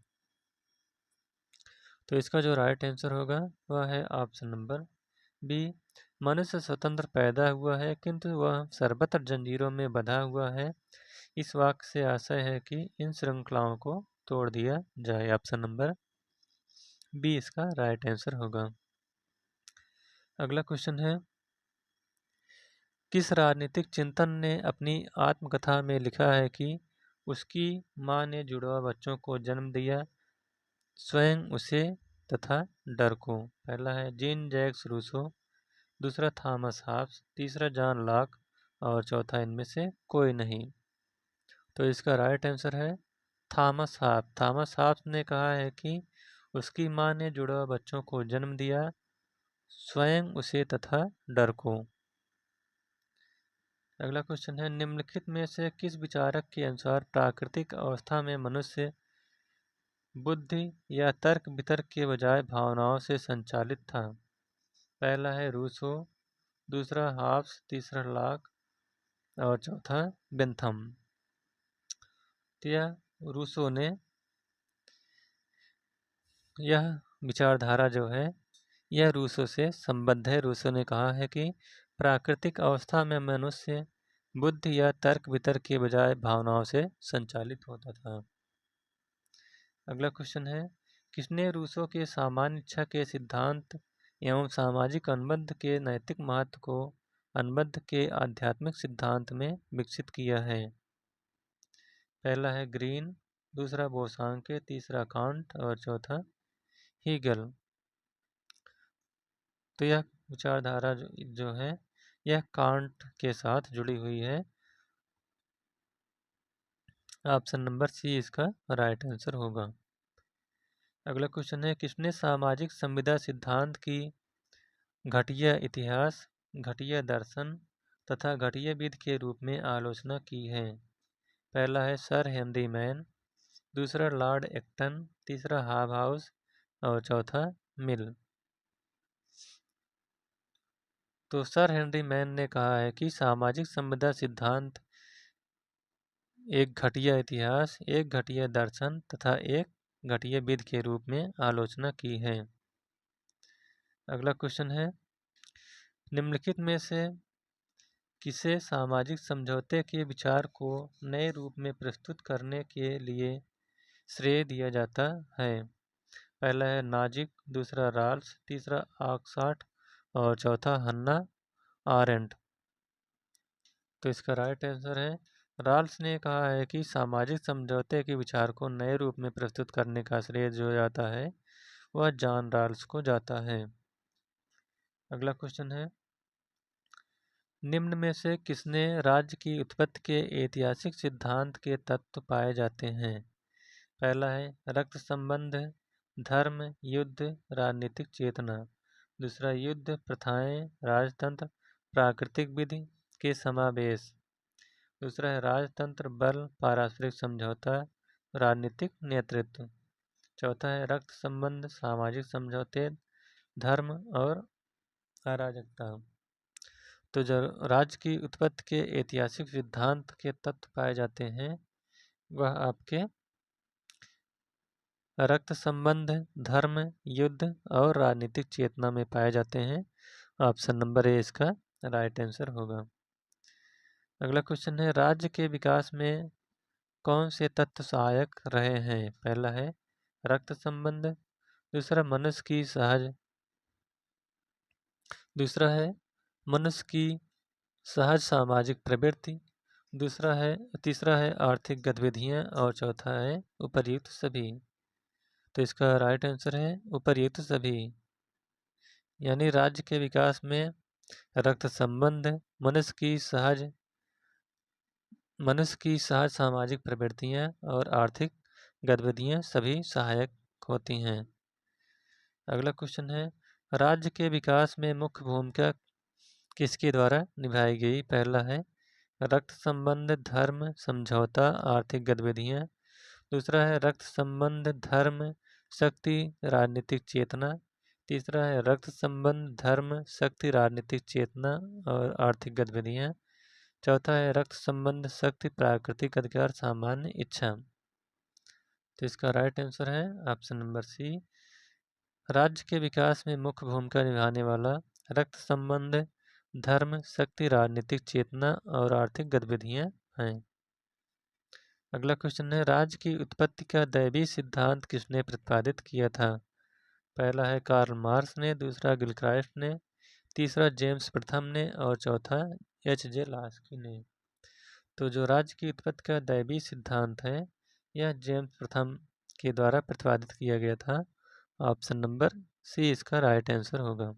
[SPEAKER 1] तो इसका जो राइट आंसर होगा वह है ऑप्शन नंबर बी, मनुष्य स्वतंत्र पैदा हुआ है किंतु वह सर्वत्र जंजीरों में बंधा हुआ है। इस वाक्य से आशय है कि इन श्रृंखलाओं को तोड़ दिया जाए। ऑप्शन नंबर बी इसका राइट आंसर होगा। अगला क्वेश्चन है, किस राजनीतिक चिंतन ने अपनी आत्मकथा में लिखा है कि उसकी मां ने जुड़वा बच्चों को जन्म दिया, स्वयं उसे तथा डर को? पहला है जीन जैक्स रूसो, दूसरा थॉमस हॉब्स, तीसरा जॉन लॉक और चौथा इनमें से कोई नहीं। तो इसका राइट आंसर है थॉमस हॉब्स। थॉमस हॉब्स ने कहा है कि उसकी मां ने जुड़वा बच्चों को जन्म दिया, स्वयं उसे तथा डर को। अगला क्वेश्चन है, निम्नलिखित में से किस विचारक के अनुसार प्राकृतिक अवस्था में मनुष्य बुद्धि या तर्क वितर्क के बजाय भावनाओं से संचालित था? पहला है रूसो, दूसरा हॉब्स, तीसरा लॉक और चौथा बेंथम। तो यह रूसो ने यह विचारधारा जो है यह रूसो से संबद्ध है। रूसो ने कहा है कि प्राकृतिक अवस्था में मनुष्य बुद्धि या तर्क वितर्क के बजाय भावनाओं से संचालित होता था। अगला क्वेश्चन है, किसने रूसो के सामान्य इच्छा के सिद्धांत एवं सामाजिक अनुबंध के नैतिक महत्व को अनुबंध के आध्यात्मिक सिद्धांत में विकसित किया है? पहला है ग्रीन, दूसरा बोसांके, तीसरा कांट और चौथा हीगल। तो यह विचारधारा जो है यह कांट के साथ जुड़ी हुई है। ऑप्शन नंबर सी इसका राइट आंसर होगा। अगला क्वेश्चन है, किसने सामाजिक संविदा सिद्धांत की घटिया इतिहास, घटिया दर्शन तथा घटिया विध के रूप में आलोचना की है? पहला है सर हेनरी मैन, दूसरा लॉर्ड एक्टन, तीसरा हाउस और चौथा मिल। तो सर हेनरी मैन ने कहा है कि सामाजिक संविदा सिद्धांत एक घटिया इतिहास, एक घटिया दर्शन तथा एक घटिया विध के रूप में आलोचना की है। अगला क्वेश्चन है, निम्नलिखित में से किसे सामाजिक समझौते के विचार को नए रूप में प्रस्तुत करने के लिए श्रेय दिया जाता है? पहला है नाजिक, दूसरा राल्स, तीसरा ऑक्सफोर्ड और चौथा हन्ना आरेंट। तो इसका राइट आंसर है राल्स ने कहा है कि सामाजिक समझौते के विचार को नए रूप में प्रस्तुत करने का श्रेय जो जाता है वह जॉन राल्स को जाता है। अगला क्वेश्चन है, निम्न में से किसने राज्य की उत्पत्ति के ऐतिहासिक सिद्धांत के तत्व पाए जाते हैं? पहला है रक्त संबंध, धर्म, युद्ध, राजनीतिक चेतना। दूसरा युद्ध प्रथाएं, राजतंत्र, प्राकृतिक विधि के समावेश। दूसरा है राजतंत्र, बल, पारस्परिक समझौता, राजनीतिक नेतृत्व। चौथा है रक्त संबंध, सामाजिक समझौते, धर्म और अराजकता। तो जो राज्य की उत्पत्ति के ऐतिहासिक सिद्धांत के तत्व पाए जाते हैं वह आपके रक्त संबंध, धर्म, युद्ध और राजनीतिक चेतना में पाए जाते हैं। ऑप्शन नंबर ए इसका राइट आंसर होगा। अगला क्वेश्चन है राज्य के विकास में कौन से तत्व सहायक रहे हैं? पहला है रक्त संबंध, दूसरा मनुष्य की सहज सामाजिक प्रवृत्ति, तीसरा है आर्थिक गतिविधियां और चौथा है उपर्युक्त सभी। तो इसका राइट आंसर है उपर्युक्त सभी। यानी राज्य के विकास में रक्त संबंध, मनुष्य की सहज सामाजिक प्रवृत्तियां और आर्थिक गतिविधियां सभी सहायक होती हैं। अगला क्वेश्चन है राज्य के विकास में मुख्य भूमिका किसके द्वारा निभाई गई? पहला है रक्त संबंध, धर्म, समझौता, आर्थिक गतिविधियां। दूसरा है रक्त संबंध, धर्म, शक्ति, राजनीतिक चेतना। तीसरा है रक्त संबंध, धर्म, शक्ति, राजनीतिक चेतना और आर्थिक गतिविधियां। चौथा है रक्त संबंध, शक्ति, प्राकृतिक अधिकार, सामान्य इच्छा। तो इसका राइट आंसर है ऑप्शन नंबर सी। राज्य के विकास में मुख्य भूमिका निभाने वाला रक्त संबंध, धर्म, शक्ति, राजनीतिक चेतना और आर्थिक गतिविधियां हैं। अगला क्वेश्चन है राज्य की उत्पत्ति का दैवीय सिद्धांत किसने प्रतिपादित किया था? पहला है कार्ल मार्क्स ने, दूसरा गिलक्राइस्ट ने, तीसरा जेम्स प्रथम ने और चौथा एच.जे. लास्की ने। तो जो राज्य की उत्पत्ति का दैवीय सिद्धांत है यह जेम्स प्रथम के द्वारा प्रतिपादित किया गया था। ऑप्शन नंबर सी इसका राइट आंसर होगा।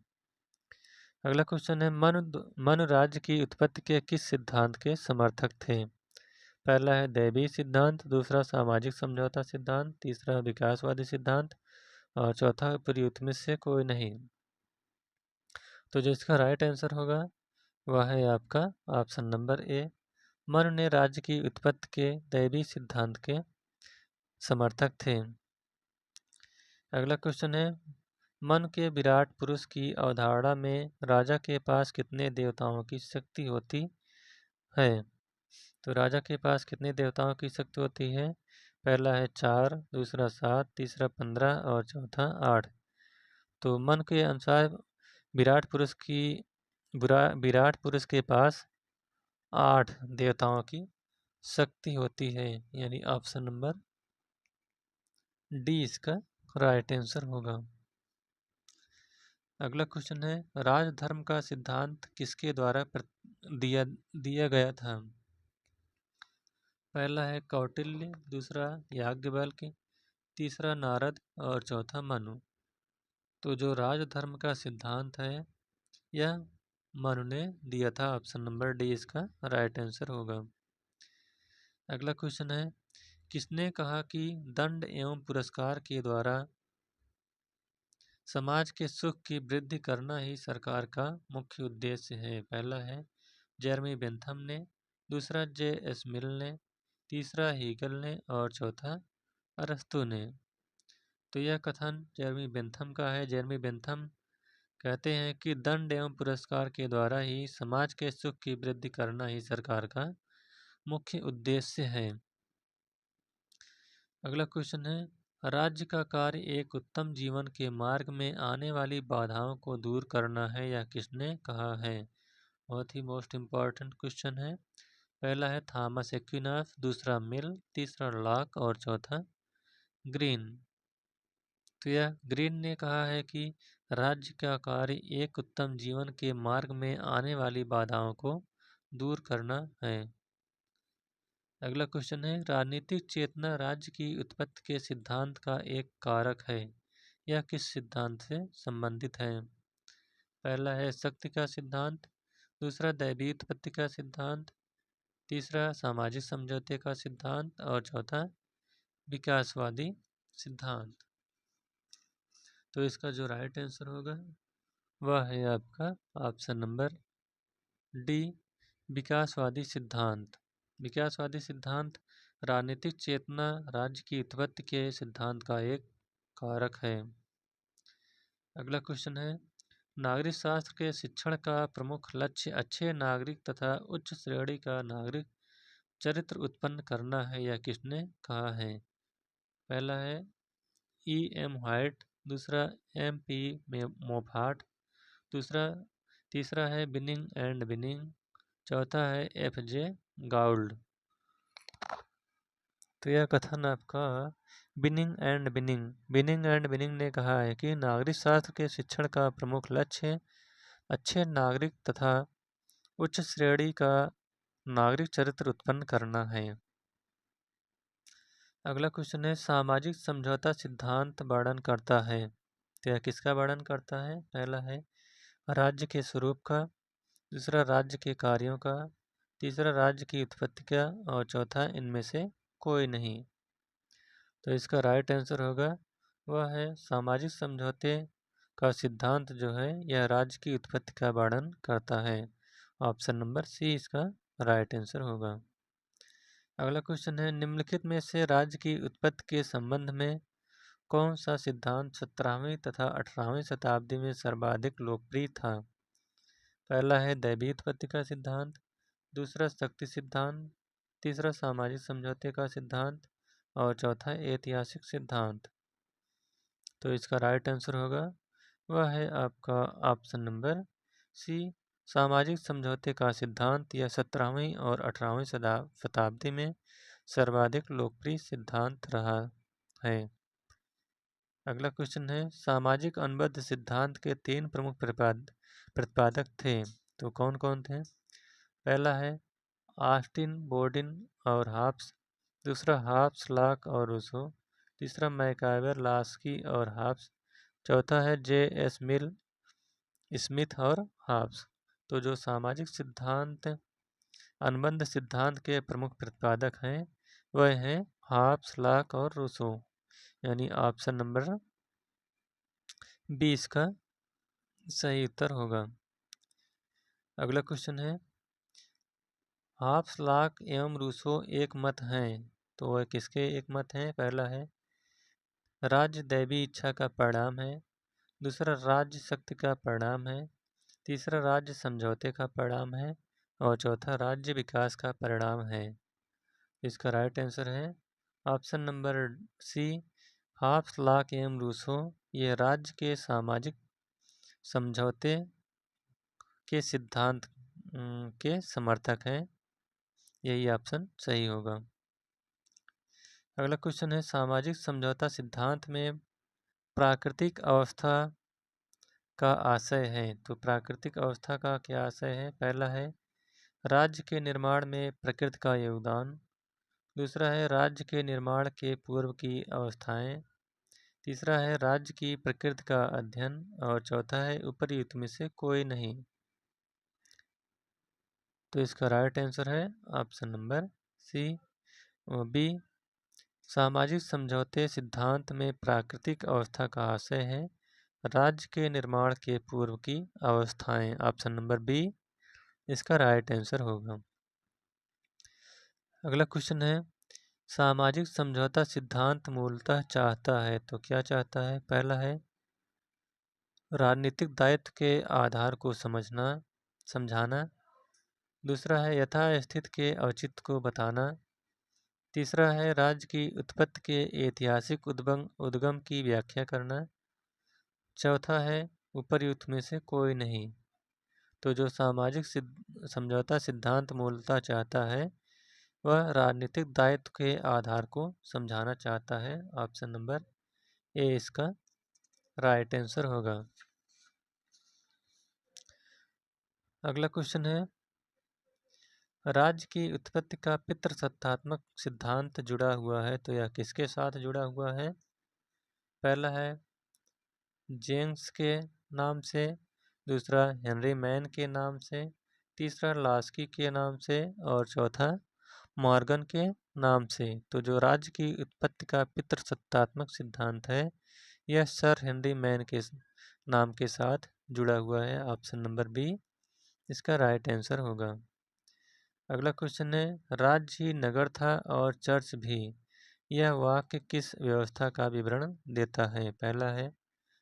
[SPEAKER 1] अगला क्वेश्चन है मनु राज्य की उत्पत्ति के किस सिद्धांत के समर्थक थे? पहला है दैवीय सिद्धांत, दूसरा सामाजिक समझौता सिद्धांत, तीसरा विकासवादी सिद्धांत और चौथा उपर्युक्त में से कोई नहीं। तो जो इसका राइट आंसर होगा वह है आपका ऑप्शन नंबर ए। मनु ने राज्य की उत्पत्ति के दैवीय सिद्धांत के समर्थक थे। अगला क्वेश्चन है मन के विराट पुरुष की अवधारणा में राजा के पास कितने देवताओं की शक्ति होती है? तो राजा के पास कितने देवताओं की शक्ति होती है? पहला है 4, दूसरा 7, तीसरा 15 और चौथा 8। तो मन के अनुसार विराट पुरुष के पास 8 देवताओं की शक्ति होती है। यानी ऑप्शन नंबर डी इसका राइट आंसर होगा। अगला क्वेश्चन है राजधर्म का सिद्धांत किसके द्वारा दिया गया था? पहला है कौटिल्य, दूसरा याज्ञवल्क्य, तीसरा नारद और चौथा मनु। तो जो राजधर्म का सिद्धांत है यह मनु ने दिया था। ऑप्शन नंबर डी इसका राइट आंसर होगा। अगला क्वेश्चन है किसने कहा कि दंड एवं पुरस्कार के द्वारा समाज के सुख की वृद्धि करना ही सरकार का मुख्य उद्देश्य है? पहला है जेरमी बेंथम ने, दूसरा जे.एस. मिल ने, तीसरा हीगल ने और चौथा अरस्तू ने। तो यह कथन जेरमी बेंथम का है। जेरमी बेंथम कहते हैं कि दंड एवं पुरस्कार के द्वारा ही समाज के सुख की वृद्धि करना ही सरकार का मुख्य उद्देश्य है। अगला क्वेश्चन है राज्य का कार्य एक उत्तम जीवन के मार्ग में आने वाली बाधाओं को दूर करना है यह किसने कहा है? बहुत ही मोस्ट इम्पॉर्टेंट क्वेश्चन है। पहला है थॉमस एक्विनास, दूसरा मिल, तीसरा लॉक और चौथा ग्रीन। तो यह ग्रीन ने कहा है कि राज्य का कार्य एक उत्तम जीवन के मार्ग में आने वाली बाधाओं को दूर करना है। अगला क्वेश्चन है राजनीतिक चेतना राज्य की उत्पत्ति के सिद्धांत का एक कारक है। यह किस सिद्धांत से संबंधित है? पहला है शक्ति का सिद्धांत, दूसरा दैवीय उत्पत्ति का सिद्धांत, तीसरा सामाजिक समझौते का सिद्धांत और चौथा विकासवादी सिद्धांत। तो इसका जो राइट आंसर होगा वह है आपका ऑप्शन नंबर डी, विकासवादी सिद्धांत। विकासवादी सिद्धांत राजनीतिक चेतना राज्य की उत्पत्ति के सिद्धांत का एक कारक है। अगला क्वेश्चन है, नागरिक शास्त्र के शिक्षण का प्रमुख लक्ष्य अच्छे नागरिक तथा उच्च श्रेणी का नागरिक चरित्र उत्पन्न करना है, यह किसने कहा है? पहला है E.M. व्हाइट, दूसरा M.P. मोफाट, तीसरा है बिनिंग एंड बिनिंग, चौथा है F.J. गाउल्ड। तो यह कथन आपका बिनिंग एंड बिनिंग ने कहा है कि नागरिक शास्त्र के शिक्षण का प्रमुख लक्ष्य अच्छे नागरिक तथा उच्च श्रेणी का नागरिक चरित्र उत्पन्न करना है। अगला क्वेश्चन है, सामाजिक समझौता सिद्धांत वर्णन करता है, तो यह किसका वर्णन करता है? पहला है राज्य के स्वरूप का, दूसरा राज्य के कार्यों का, तीसरा राज्य की उत्पत्ति का और चौथा इनमें से कोई नहीं। तो इसका राइट आंसर होगा वह है सामाजिक समझौते का सिद्धांत जो है यह राज्य की उत्पत्ति का वर्णन करता है। ऑप्शन नंबर सी इसका राइट आंसर होगा। अगला क्वेश्चन है, निम्नलिखित में से राज्य की उत्पत्ति के संबंध में कौन सा सिद्धांत 17वीं तथा 18वीं शताब्दी में सर्वाधिक लोकप्रिय था? पहला है दैवीय उत्पत्ति का सिद्धांत, दूसरा शक्ति सिद्धांत, तीसरा सामाजिक समझौते का सिद्धांत और चौथा ऐतिहासिक सिद्धांत। तो इसका राइट आंसर होगा वह है आपका ऑप्शन नंबर सी, सामाजिक समझौते का सिद्धांत। यह 17वीं और 18वीं शताब्दी में सर्वाधिक लोकप्रिय सिद्धांत रहा है। अगला क्वेश्चन है, सामाजिक अनुबंध सिद्धांत के 3 प्रमुख प्रतिपादक थे, तो कौन कौन थे? पहला है ऑस्टिन, बोर्डिन और हाब्स, दूसरा हाब्स, लॉक और रूसो, तीसरा मैकाइवर, लास्की और हाब्स, चौथा है J.S. मिल, स्मिथ और हाब्स। तो जो सामाजिक सिद्धांत अनुबंध सिद्धांत के प्रमुख प्रतिपादक हैं वह हैं हाब्स, लॉक और रूसो, यानी ऑप्शन नंबर 20 का सही उत्तर होगा। अगला क्वेश्चन है, हाब्स, लॉक एवं रूसो एक मत हैं, तो वह किसके एक मत हैं? पहला है राज्य दैवी इच्छा का परिणाम है, दूसरा राज्य शक्ति का परिणाम है, तीसरा राज्य समझौते का परिणाम है और चौथा राज्य विकास का परिणाम है। इसका राइट आंसर है option number C, Hobbes, Locke एवं रूसो ये राज्य के सामाजिक समझौते के सिद्धांत के समर्थक हैं। यही ऑप्शन सही होगा। अगला क्वेश्चन है, सामाजिक समझौता सिद्धांत में प्राकृतिक अवस्था का आशय है, तो प्राकृतिक अवस्था का क्या आशय है? पहला है राज्य के निर्माण में प्रकृति का योगदान, दूसरा है राज्य के निर्माण के पूर्व की अवस्थाएं, तीसरा है राज्य की प्रकृति का अध्ययन और चौथा है उपरयुक्त में से कोई नहीं। तो इसका राइट आंसर है ऑप्शन नंबर सी, बी, सामाजिक समझौते सिद्धांत में प्राकृतिक अवस्था का आशय है राज्य के निर्माण के पूर्व की अवस्थाएं। ऑप्शन नंबर बी इसका राइट आंसर होगा। अगला क्वेश्चन है, सामाजिक समझौता सिद्धांत मूलतः चाहता है, तो क्या चाहता है? पहला है राजनीतिक दायित्व के आधार को समझाना, दूसरा है यथास्थिति के औचित्य को बताना, तीसरा है राज्य की उत्पत्ति के ऐतिहासिक उद्गम की व्याख्या करना, चौथा है उपर्युक्त में से कोई नहीं। तो जो सामाजिक समझौता सिद्धांत मूलतः चाहता है वह राजनीतिक दायित्व के आधार को समझाना चाहता है। ऑप्शन नंबर ए इसका राइट आंसर होगा। अगला क्वेश्चन है, राज्य की उत्पत्ति का पितृसत्तात्मक सिद्धांत जुड़ा हुआ है, तो यह किसके साथ जुड़ा हुआ है? पहला है जेम्स के नाम से, दूसरा हेनरी मैन के नाम से, तीसरा लास्की के नाम से और चौथा मॉर्गन के नाम से। तो जो राज्य की उत्पत्ति का पितृसत्तात्मक सिद्धांत है यह सर हेनरी मैन के नाम के साथ जुड़ा हुआ है। ऑप्शन नंबर बी इसका राइट आंसर होगा। अगला क्वेश्चन है, राज्य ही नगर था और चर्च भी, यह वाक्य किस व्यवस्था का विवरण देता है? पहला है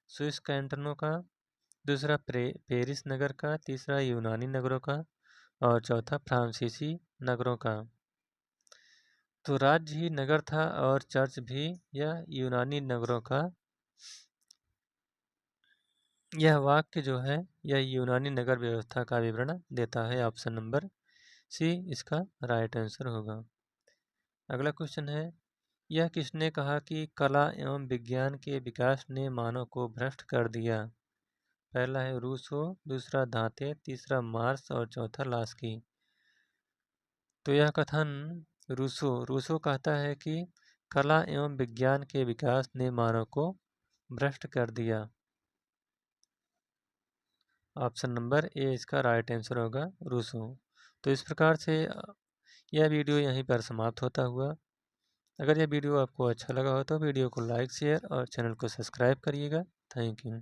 [SPEAKER 1] स्विस कैंटनों का, दूसरा पेरिस नगर का, तीसरा यूनानी नगरों का और चौथा फ्रांसीसी नगरों का। तो राज्य ही नगर था और चर्च भी, यह यूनानी नगरों का, यह वाक्य जो है यह यूनानी नगर व्यवस्था का विवरण देता है। ऑप्शन नंबर सी इसका राइट आंसर होगा। अगला क्वेश्चन है, यह किसने कहा कि कला एवं विज्ञान के विकास ने मानव को भ्रष्ट कर दिया? पहला है रूसो, दूसरा दांते, तीसरा मार्क्स और चौथा लास्की। तो यह कथन रूसो कहता है कि कला एवं विज्ञान के विकास ने मानव को भ्रष्ट कर दिया। ऑप्शन नंबर ए इसका राइट आंसर होगा, रूसो। तो इस प्रकार से यह वीडियो यहीं पर समाप्त होता हुआ। अगर यह वीडियो आपको अच्छा लगा हो तो वीडियो को लाइक शेयर और चैनल को सब्सक्राइब करिएगा। Thank you.